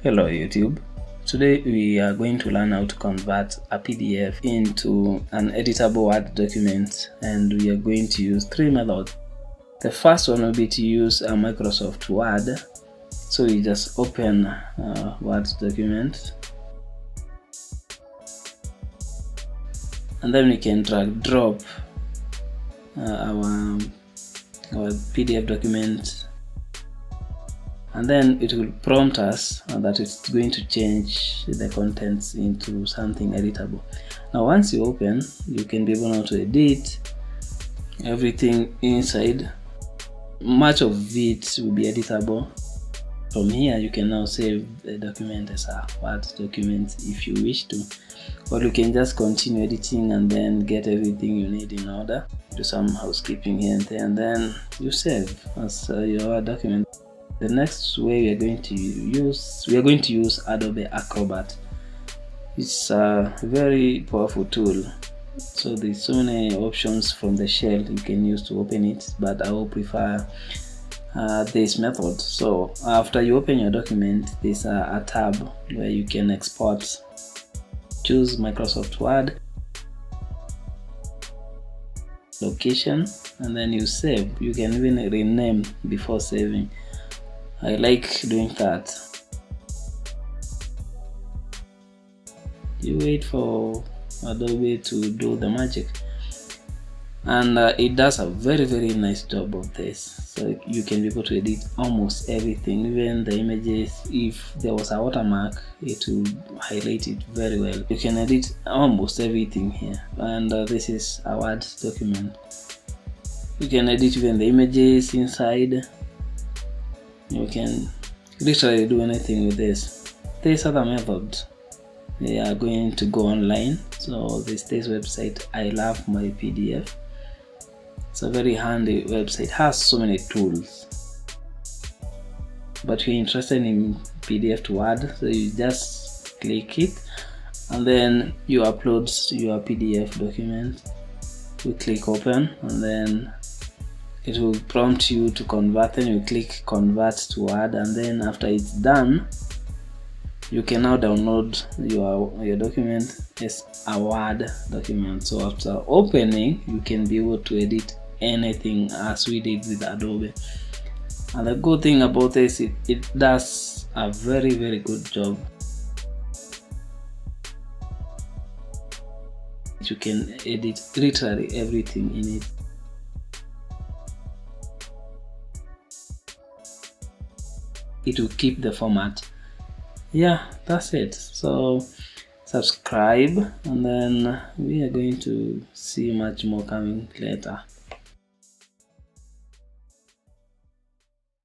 Hello YouTube. Today we are going to learn how to convert a PDF into an editable Word document, and we are going to use three methods. The first one will be to use a Microsoft Word. So you just open a Word document, and then we can drag drop our PDF document, and then it will prompt us that it's going to change the contents into something editable. Now once you open, you can be able now to edit everything inside. Much of it will be editable. From here you can now save the document as a Word document if you wish to, or you can just continue editing and then get everything you need in order. Do some housekeeping here and there, and then you save as your Word document. The next way we are going to use Adobe Acrobat. It's a very powerful tool. So there's so many options from the shell you can use to open it, but I will prefer this method. So after you open your document, there's a tab where you can export. Choose Microsoft Word, location, and then you save. You can even rename before saving. I like doing that. You wait for Adobe to do the magic, and it does a very nice job of this. So you can be able to edit almost everything, even the images. If there was a watermark, it will highlight it very well. You can edit almost everything here, and this is a Word document. You can edit even the images inside. You can literally do anything with this. This other method, they are going to go online. So this website, I Love My PDF. It's a very handy website. It has so many tools, but you're interested in PDF to Word, so you just click it and then you upload your PDF document. You click open, and then it will prompt you to convert. Then you click convert to Word, and then after it's done, you can now download your document as a Word document. So after opening, you can be able to edit anything as we did with Adobe. And the good thing about this, it does a very good job. You can edit literally everything in it. It will keep the format. Yeah, that's it. So subscribe, and then we are going to see much more coming later.